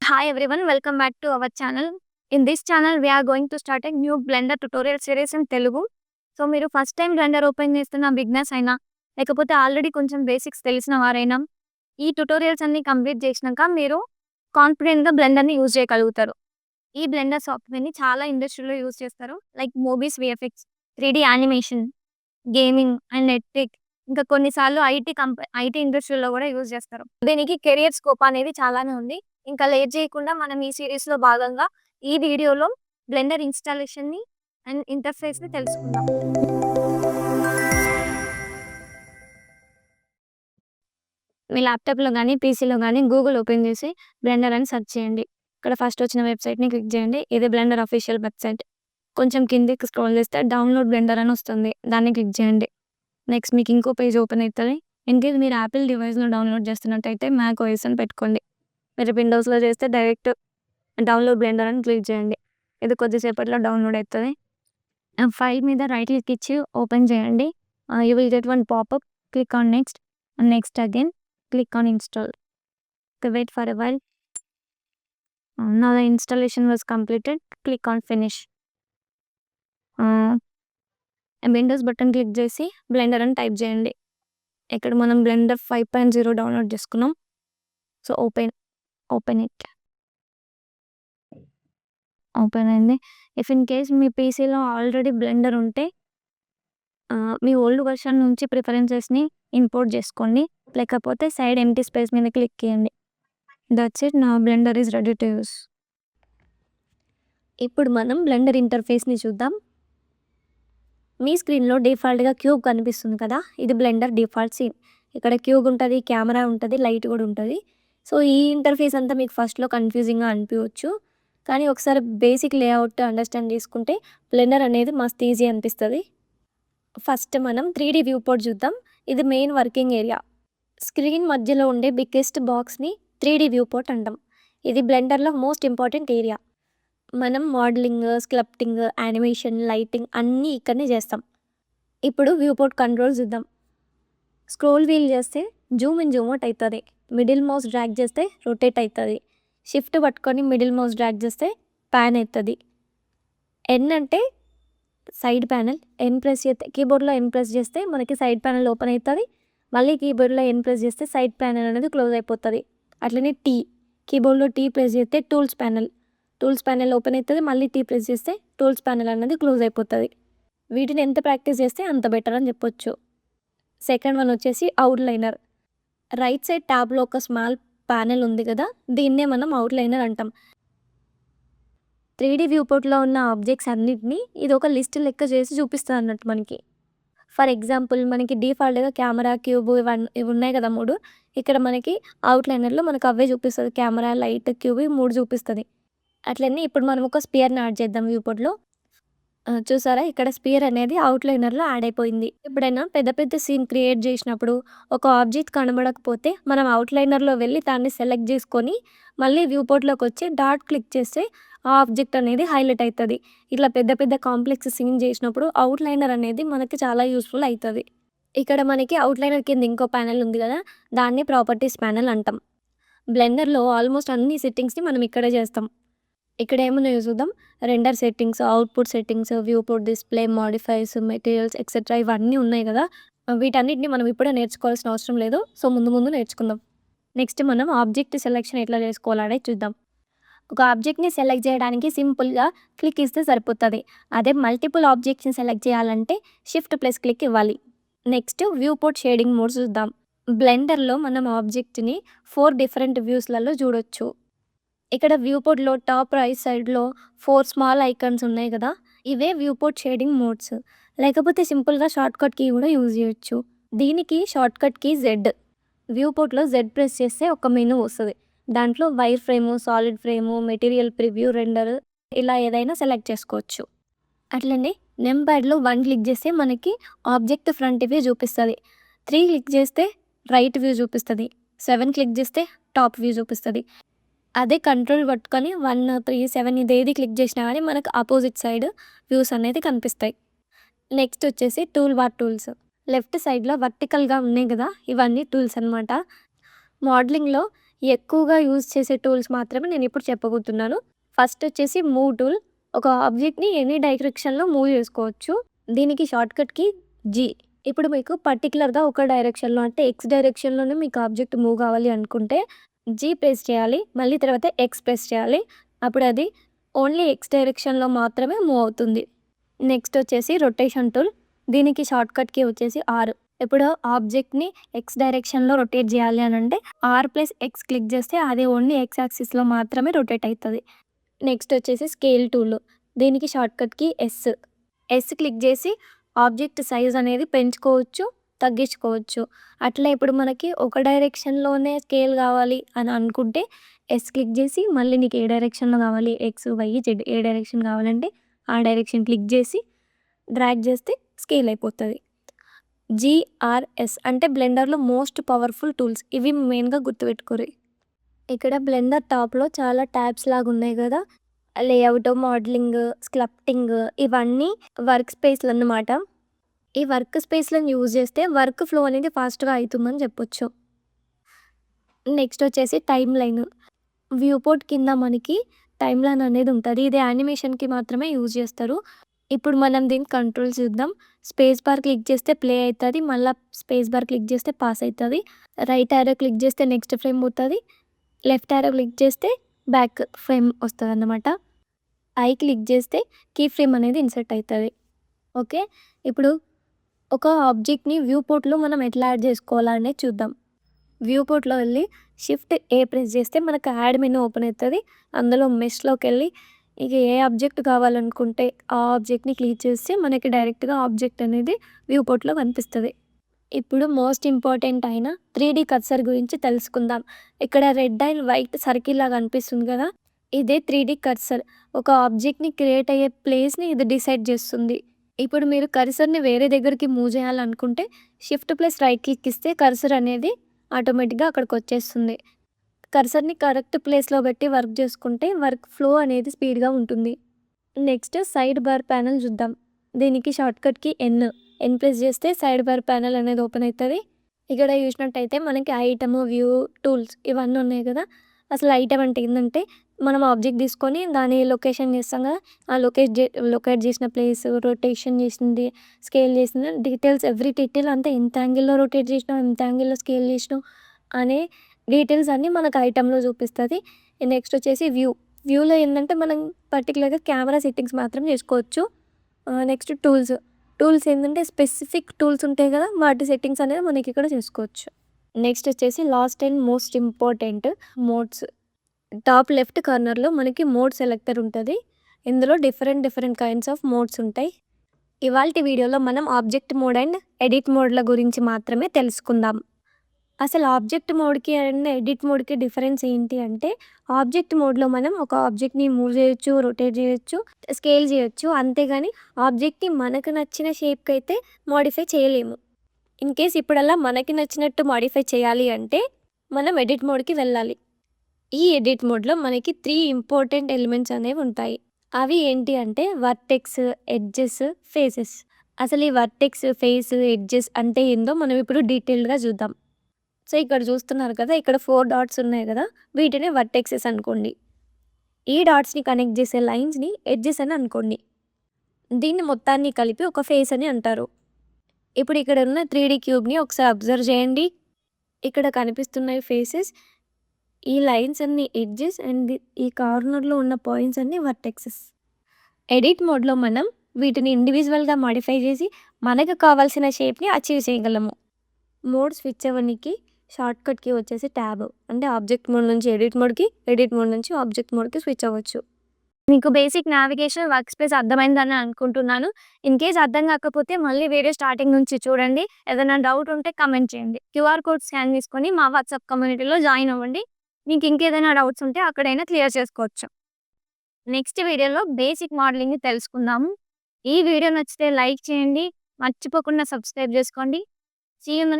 Hi everyone, welcome back to our channel. In this channel, we are going to start a new Blender tutorial series in Telugu. So మీరు first time blender open చేస్తున్న beginners అయినా లేకపోతే already కొంచెం basics తెలిసిన వారైనా ఈ tutorials అన్ని complete చేసినాక మీరు కాన్ఫిడెంట్గా బ్లెండర్ని యూజ్ చేయగలుగుతారు. ఈ బ్లెండర్ సాఫ్ట్వేర్ని చాలా ఇండస్ట్రీలో యూజ్ చేస్తారు, like movies, VFX, 3D animation, gaming and నెట్టిక్, ఇంకా కొన్నిసార్లు ఐటీ ఇండస్ట్రీలో కూడా యూజ్ చేస్తారు. దీనికి కెరియర్ స్కోప్ అనేది చాలానే ఉంది. ఇంకా లేట్ చేయకుండా మనం ఈ సిరీస్లో భాగంగా ఈ వీడియోలో బ్లెండర్ ఇన్స్టాలేషన్ని అండ్ ఇంటర్ఫేస్ని తెలుసుకుందాం. మీ ల్యాప్టాప్లో కానీ పీసీలో కానీ గూగుల్ ఓపెన్ చేసి బ్లెండర్ అని సెర్చ్ చేయండి. ఇక్కడ ఫస్ట్ వచ్చిన వెబ్సైట్ని క్లిక్ చేయండి. ఇది బ్లెండర్ అఫీషియల్ వెబ్సైట్. కొంచెం కిందికి స్క్రోల్ చేస్తే డౌన్లోడ్ బ్లెండర్ అని వస్తుంది, దాన్ని క్లిక్ చేయండి. నెక్స్ట్ మీకు ఇంకో పేజ్ ఓపెన్ అవుతుంది. ఇన్ కేస్ మీరు యాపిల్ డివైస్లో డౌన్లోడ్ చేస్తున్నట్టయితే మ్యాక్ ఓఎస్ అని పెట్టుకోండి. మీరు విండోస్లో చేస్తే డైరెక్ట్ డౌన్లోడ్ బ్లెండర్ అని క్లిక్ చేయండి. ఇది కొద్దిసేపట్లో డౌన్లోడ్ అవుతుంది. ఫైల్ మీద రైట్ క్లిక్ ఇచ్చి ఓపెన్ చేయండి. You will get one popup. Click on next and next again click on install. Wait for a while. Now the installation was completed. Click on finish. Windows button click చేసి Blender అని type చేయండి. ఇక్కడ మనం Blender 5.0 download చేసుకున్నాం. So open it. Open అయింది. If in case మీ పీసీలో already Blender ఉంటే మీ ఓల్డ్ వర్షన్ నుంచి ప్రిఫరెన్సెస్ని ఇంపోర్ట్ చేసుకోండి. లేకపోతే సైడ్ ఎంటీ స్పేస్ మీద క్లిక్ చేయండి. That's it. నా Blender is ready to use. ఇప్పుడు మనం బ్లెండర్ ఇంటర్ఫేస్ని చూద్దాం. మీ స్క్రీన్లో డిఫాల్ట్గా క్యూబ్ కనిపిస్తుంది కదా, ఇది బ్లెండర్ డిఫాల్ట్ సీన్. ఇక్కడ క్యూబ్ ఉంటుంది, కెమెరా ఉంటుంది, లైట్ కూడా ఉంటుంది. సో ఈ ఇంటర్ఫేస్ అంతా మీకు ఫస్ట్లో కన్ఫ్యూజింగ్గా అనిపించవచ్చు, కానీ ఒకసారి బేసిక్ లేఅవుట్ అండర్స్టాండ్ చేసుకుంటే బ్లెండర్ అనేది మస్త్ ఈజీ అనిపిస్తుంది. ఫస్ట్ మనం 3D వ్యూ పోర్ట్ చూద్దాం. ఇది మెయిన్ వర్కింగ్ ఏరియా. స్క్రీన్ మధ్యలో ఉండే బిగ్గెస్ట్ బాక్స్ని 3D వ్యూ పోర్ట్ అంటాం. ఇది బ్లెండర్లో మోస్ట్ ఇంపార్టెంట్ ఏరియా. మనం మోడలింగ్, స్క్లప్టింగ్, యానిమేషన్, లైటింగ్ అన్నీ ఇక్కడనే చేస్తాం. ఇప్పుడు వ్యూ పోర్ట్ కంట్రోల్ చూద్దాం. స్క్రోల్ వీల్ చేస్తే జూమ్ ఇన్ జూమ్ అవుట్ అవుతుంది. మిడిల్ మౌస్ డ్రాగ్ చేస్తే రొటేట్ అవుతుంది. షిఫ్ట్ పట్టుకొని మిడిల్ మౌస్ డ్రాగ్ చేస్తే ప్యాన్ అవుతుంది. ఎన్ అంటే సైడ్ ప్యానల్. ఎన్ ప్రెస్ చేస్తే కీబోర్డ్లో ఎన్ ప్రెస్ చేస్తే మనకి సైడ్ ప్యానల్ ఓపెన్ అవుతుంది. మళ్ళీ కీబోర్డ్లో ఎన్ ప్రెస్ చేస్తే సైడ్ ప్యానల్ అనేది క్లోజ్ అయిపోతుంది. అట్లనే టీ, కీబోర్డ్లో టీ ప్రెస్ చేస్తే టూల్స్ ప్యానల్ ఓపెన్ అవుతుంది. మళ్ళీ టీ ప్రెస్ చేస్తే టూల్స్ ప్యానల్ అనేది క్లోజ్ అయిపోతుంది. వీటిని ఎంత ప్రాక్టీస్ చేస్తే అంత బెటర్ అని చెప్పొచ్చు. సెకండ్ వన్ వచ్చేసి అవుట్లైనర్. రైట్ సైడ్ ట్యాబ్లో ఒక స్మాల్ ప్యానల్ ఉంది కదా, దీన్నే మనం అవుట్లైనర్ అంటాం. 3D వ్యూ పోర్ట్లో ఉన్న ఆబ్జెక్ట్స్ అన్నిటిని ఇది ఒక లిస్ట్ లెక్క చేసి చూపిస్తుంది అన్నట్టు మనకి. ఫర్ ఎగ్జాంపుల్ మనకి డిఫాల్ట్గా కెమెరా, క్యూబ్ ఇవి ఉన్నాయి కదా 3. ఇక్కడ మనకి అవుట్లైనర్లో మనకు అవే చూపిస్తుంది. కెమెరా, లైట్, క్యూబ్ 3 చూపిస్తుంది. అట్లనే ఇప్పుడు మనం ఒక స్పియర్ని యాడ్ చేద్దాం వ్యూ పోర్ట్లో. చూసారా, ఇక్కడ స్పియర్ అనేది అవుట్లైనర్లో యాడ్ అయిపోయింది. ఎప్పుడైనా పెద్ద పెద్ద సీన్ క్రియేట్ చేసినప్పుడు ఒక ఆబ్జెక్ట్ కనబడకపోతే మనం అవుట్లైనర్లో వెళ్ళి దాన్ని సెలెక్ట్ చేసుకొని మళ్ళీ వ్యూ పోర్ట్లోకి వచ్చి డాట్ క్లిక్ చేస్తే ఆ ఆబ్జెక్ట్ అనేది హైలైట్ అవుతుంది. ఇట్లా పెద్ద పెద్ద కాంప్లెక్స్ సీన్ చేసినప్పుడు అవుట్లైనర్ అనేది మనకి చాలా యూస్ఫుల్ అవుతుంది. ఇక్కడ మనకి అవుట్లైనర్ కింద ఇంకో ప్యానెల్ ఉంది కదా, దాన్ని ప్రాపర్టీస్ ప్యానెల్ అంటాం. బ్లెండర్లో ఆల్మోస్ట్ అన్ని సెట్టింగ్స్ని మనం ఇక్కడే చేస్తాం. ఇక్కడ ఏమున్నాయో చూద్దాం. Render settings, output settings, view port display, modifiers, materials etcetera ఇవన్నీ ఉన్నాయి కదా. వీటన్నిటిని మనం ఇప్పుడే నేర్చుకోవాల్సిన అవసరం లేదు. సో ముందు నేర్చుకుందాం. నెక్స్ట్ మనం ఆబ్జెక్ట్ సెలెక్షన్ ఎట్లా చేసుకోవాలనే చూద్దాం. ఒక ఆబ్జెక్ట్ని సెలెక్ట్ చేయడానికి సింపుల్గా క్లిక్ ఇస్తే సరిపోతుంది. అదే మల్టిపుల్ ఆబ్జెక్ట్స్ని సెలెక్ట్ చేయాలంటే షిఫ్ట్ ప్లస్ క్లిక్ ఇవ్వాలి. Next view port shading mode చూద్దాం. బ్లెండర్లో మనం ఆబ్జెక్ట్ని 4 డిఫరెంట్ వ్యూస్లలో చూడొచ్చు. ఇక్కడ వ్యూ పోర్ట్లో టాప్ రైట్ సైడ్లో 4 స్మాల్ ఐకాన్స్ ఉన్నాయి కదా, ఇవే వ్యూ పోర్ట్ షేడింగ్ మోడ్స్. లేకపోతే సింపుల్గా షార్ట్కట్ కీ కూడా యూజ్ చేయొచ్చు. దీనికి షార్ట్కట్ కీ Z. వ్యూ పోర్ట్లో Z ప్రెస్ చేస్తే ఒక మెనూ వస్తుంది. దాంట్లో wireframe, solid frame, material preview, render ఇలా ఏదైనా సెలెక్ట్ చేసుకోవచ్చు. అట్లనే నెంబర్లో 1 క్లిక్ చేస్తే మనకి ఆబ్జెక్ట్ ఫ్రంట్ వ్యూ చూపిస్తుంది. 3 క్లిక్ చేస్తే రైట్ వ్యూ చూపిస్తుంది. 7 క్లిక్ చేస్తే టాప్ వ్యూ చూపిస్తుంది. అదే కంట్రోల్ పట్టుకొని 1, 3, 7 ఇదేది క్లిక్ చేసినా కానీ మనకు ఆపోజిట్ సైడ్ వ్యూస్ అనేది కనిపిస్తాయి. నెక్స్ట్ వచ్చేసి టూల్ బార్ టూల్స్. లెఫ్ట్ సైడ్లో వర్టికల్గా ఉన్నాయి కదా, ఇవన్నీ టూల్స్ అనమాట. మోడలింగ్లో ఎక్కువగా యూజ్ చేసే టూల్స్ మాత్రమే నేను ఇప్పుడు చెప్పబోతున్నాను. ఫస్ట్ వచ్చేసి మూవ్ టూల్. ఒక ఆబ్జెక్ట్‌ని ఎనీ డైరెక్షన్‌లో మూవ్ చేసుకోవచ్చు. దీనికి షార్ట్‌కట్‌కి జీ. ఇప్పుడు మీకు పర్టిక్యులర్‌గా ఒక డైరెక్షన్‌లో అంటే ఎక్స్ డైరెక్షన్‌లోనే మీకు ఆబ్జెక్ట్ మూవ్ కావాలి అనుకుంటే జీ ప్రెస్ చేయాలి. మళ్ళీ తర్వాత ఎక్స్ ప్రెస్ చేయాలి. అప్పుడు అది ఓన్లీ ఎక్స్ డైరెక్షన్‌లో మాత్రమే మూవ్ అవుతుంది. నెక్స్ట్ వచ్చేసి రొటేషన్ టూల్. దీనికి షార్ట్‌కట్‌కి వచ్చేసి ఆర్. ఇప్పుడు ఆబ్జెక్ట్‌ని ఎక్స్ డైరెక్షన్‌లో రొటేట్ చేయాలి అనంటే R+X క్లిక్ చేస్తే అది ఓన్లీ ఎక్స్ యాక్సిస్‌లో మాత్రమే రొటేట్ అయితది. నెక్స్ట్ వచ్చేసి స్కేల్ టూల్. దీనికి షార్ట్‌కట్‌కి ఎస్. ఎస్ క్లిక్ చేసి ఆబ్జెక్ట్ సైజ్ అనేది పెంచుకోవచ్చు, తగ్గించుకోవచ్చు. అట్లా ఇప్పుడు మనకి ఒక డైరెక్షన్‌లోనే స్కేల్ కావాలి అని అనుకుంటే ఎస్ క్లిక్ చేసి మళ్ళీ నీకు ఏ డైరెక్షన్‌లో కావాలి ఎక్స్, వై, జెడ్ ఏ డైరెక్షన్ కావాలంటే ఆ డైరెక్షన్ క్లిక్ చేసి డ్రాగ్ చేస్తే స్కేల్ అయిపోతది. జీఆర్ఎస్ అంటే బ్లెండర్‌లో మోస్ట్ పవర్‌ఫుల్ టూల్స్. ఇవి మెయిన్‌గా గుర్తుపెట్టుకోరి. ఇక్కడ బ్లెండర్ టాప్‌లో చాలా ట్యాబ్స్ లాగా ఉన్నాయి గదా! లేఔట్, మోడలింగ్, స్క్లప్టింగ్ ఇవన్నీ వర్క్ స్పేస్‌లన్నమాట. ఈ వర్క్ స్పేస్‌లను యూజ్ చేస్తే వర్క్ ఫ్లో అనేది ఫాస్ట్‌గా అయితుందని చెప్పొచ్చు. నెక్స్ట్ వచ్చేసి టైమ్ లైన్. వ్యూ పోర్ట్ కింద మనకి టైమ్ లైన్ అనేది ఉంటది. ఇది యానిమేషన్‌కి మాత్రమే యూజ్ చేస్తారు. ఇప్పుడు మనం దీని కంట్రోల్స్ చూద్దాం. స్పేస్ బార్ క్లిక్ చేస్తే ప్లే అయితది. మళ్ళా స్పేస్ బార్ క్లిక్ చేస్తే పాస్ అయితది. రైట్ యారో క్లిక్ చేస్తే నెక్స్ట్ ఫ్రేమ్ పోతది. లెఫ్ట్ యారో క్లిక్ చేస్తే బ్యాక్ ఫ్రేమ్ వస్తదన్నమాట. ఐ క్లిక్ చేస్తే కీ ఫ్రేమ్ అనేది ఇన్సర్ట్ అయితది. ఓకే. ఇప్పుడు ఒక ఆబ్జెక్ట్‌ని వ్యూ పోర్ట్‌లో మనం ఎట్లా యాడ్ చేసుకోవాలా అనేది చూద్దాం. వ్యూ పోర్ట్‌లో వెళ్ళి షిఫ్ట్ ఏ ప్రెస్ చేస్తే మనకు యాడ్ మెనూ ఓపెన్ అయితది. అందులో మెష్‌లోకెళ్ళి ఇక ఏ ఆబ్జెక్ట్ కావాలనుకుంటే ఆ ఆబ్జెక్ట్‌ని క్లిక్ చేస్తే మనకి డైరెక్ట్‌గా ఆబ్జెక్ట్ అనేది వ్యూ పోర్ట్‌లో కనిపిస్తది. ఇప్పుడు మోస్ట్ ఇంపార్టెంట్ అయిన 3D కర్సర్ గురించి తెలుసుకుందాం. ఇక్కడ రెడ్ అండ్ వైట్ సర్కిల్ లాగా కనిపిస్తుంది కదా! ఇదే 3D కర్సర్. ఒక ఆబ్జెక్ట్‌ని క్రియేట్ అయ్యే ప్లేస్‌ని ఇది డిసైడ్ చేస్తుంది. ఇప్పుడు మీరు కర్సర్‌ని వేరే దగ్గరికి మూవ్ చేయాలనుకుంటే షిఫ్ట్ ప్లస్ రైట్ క్లిక్ ఇస్తే కర్సర్ అనేది ఆటోమేటిక్‌గా అక్కడికొచ్చేస్తుంది. కర్సర్‌ని కరెక్ట్ ప్లేస్‌లో పెట్టి వర్క్ చేసుకుంటే వర్క్ ఫ్లో అనేది స్పీడ్‌గా ఉంటుంది. నెక్స్ట్ సైడ్ బార్ ప్యానెల్ చూద్దాం. దీనికి షార్ట్‌కట్‌కి ఎన్ ప్రెస్ చేస్తే సైడ్ బార్ ప్యానెల్ అనేది ఓపెన్ అయితది. ఇక్కడ చూసినట్టయితే మనకి ఐటమ్, వ్యూ, టూల్స్ ఇవన్నీ ఉన్నాయి కదా! అసలు ఐటమ్ అంటే ఏందంటే మనం ఆబ్జెక్ట్ తీసుకొని దాని లొకేషన్ చేస్తాం కదా! ఆ లొకేట్ చేసిన ప్లేస్, రొటేషన్ చేసింది, స్కేల్ చేసింది డీటెయిల్స్ ఎవ్రీ డీటెయిల్ అంతా ఎంత యాంగిల్‌లో రొటేట్ చేసినాం, ఎంత యాంగిల్‌లో స్కేల్ చేసినాం అనే డీటెయిల్స్ అన్నీ మనకు ఐటమ్‌లో చూపిస్తది. నెక్స్ట్ వచ్చేసి వ్యూలో ఏందంటే మనం పర్టిక్యులర్‌గా కెమెరా సెట్టింగ్స్ మాత్రం చేసుకోవచ్చు. నెక్స్ట్ టూల్స్ ఏంటంటే స్పెసిఫిక్ టూల్స్ ఉంటాయి కదా! వాటి సెట్టింగ్స్ అనేది మనకి ఇక్కడ చేసుకోవచ్చు. నెక్స్ట్ వచ్చేసి last and most important modes. Top left కార్నర్‌లో మనకి మోడ్ సెలెక్టర్ ఉంటది. ఇందులో డిఫరెంట్ కైండ్స్ ఆఫ్ మోడ్స్ ఉంటాయి. ఇవాల్టి వీడియోలో మనం ఆబ్జెక్ట్ మోడ్ అండ్ ఎడిట్ మోడ్ల గురించి మాత్రమే తెలుసుకుందాం. అసలు ఆబ్జెక్ట్ మోడ్‌కి అండ్ ఎడిట్ మోడ్‌కి డిఫరెన్స్ ఏంటి అంటే, ఆబ్జెక్ట్ మోడ్‌లో మనం ఒక ఆబ్జెక్ట్‌ని మూవ్ చేయొచ్చు, రొటేట్ చేయొచ్చు, స్కేల్ చేయొచ్చు. అంతేగాని ఆబ్జెక్ట్‌ని మనకు నచ్చిన షేప్‌కైతే మోడిఫై చేయలేము. ఇన్‌కేస్ ఇప్పుడల్లా మనకి నచ్చినట్టు మోడిఫై చేయాలి అంటే, మనం ఎడిట్ మోడ్‌కి వెళ్ళాలి. ఈ ఎడిట్ మోడ్‌లో మనకి 3 ఇంపార్టెంట్ ఎలిమెంట్స్ అనేవి ఉంటాయి. అవి ఏంటి అంటే వర్టెక్స్, ఎడ్జెస్, ఫేసెస్. అసలు ఈ వర్టెక్స్, ఫేస్, ఎడ్జెస్ అంటే ఏందో మనం ఇప్పుడు డీటెయిల్డ్‌గా చూద్దాం. సో, ఇక్కడ చూస్తున్నారు కదా! ఇక్కడ 4 డాట్స్ ఉన్నాయి కదా! వీటిని వర్టెక్సెస్ అనుకోండి. ఈ డాట్స్‌ని కనెక్ట్ చేసే లైన్స్‌ని ఎడ్జెస్ అని అనుకోండి. దీన్ని మొత్తాన్ని కలిపి ఒక ఫేస్ అని అంటారు. ఇప్పుడు ఇక్కడ ఉన్న 3D క్యూబ్‌ని ఒకసారి అబ్జర్వ్ చేయండి. ఇక్కడ కనిపిస్తున్నాయి ఫేసెస్. ఈ లైన్స్ అన్ని ఎడ్జెస్ అండ్ ఈ కార్నర్‌లో ఉన్న పాయింట్స్ అన్నీ వర్టెక్సెస్. ఎడిట్ మోడ్‌లో మనం వీటిని ఇండివిజువల్‌గా మోడిఫై చేసి మనకు కావాల్సిన షేప్‌ని అచీవ్ చేయగలము. మోడ్ స్విచ్ అవ్వనీకి షార్ట్‌కట్ కీ వచ్చేసి ట్యాబ్. అంటే ఆబ్జెక్ట్ మోడ్ నుంచి ఎడిట్ మోడ్‌కి, ఎడిట్ మోడ్ నుంచి ఆబ్జెక్ట్ మోడ్‌కి స్విచ్ అవ్వచ్చు. మీకు బేసిక్ నావిగేషన్ వర్క్ స్పేస్ అర్థమైందని అనుకుంటున్నాను. ఇన్‌కేస్ అర్థం కాకపోతే మళ్ళీ వీడియో స్టార్టింగ్ నుంచి చూడండి. ఏదైనా డౌట్ ఉంటే కామెంట్ చేయండి. క్యూఆర్ కోడ్ స్కాన్ చేసుకొని మా వాట్సాప్ కమ్యూనిటీలో జాయిన్ అవ్వండి. మీకు ఇంకేదైనా డౌట్స్ ఉంటే అక్కడైనా క్లియర్ చేసుకోవచ్చు. నెక్స్ట్ వీడియోలో బేసిక్ మోడలింగ్‌ని తెలుసుకుందాము. ఈ వీడియో నచ్చితే లైక్ చేయండి. మర్చిపోకుండా సబ్స్క్రైబ్ చేసుకోండి. See you in the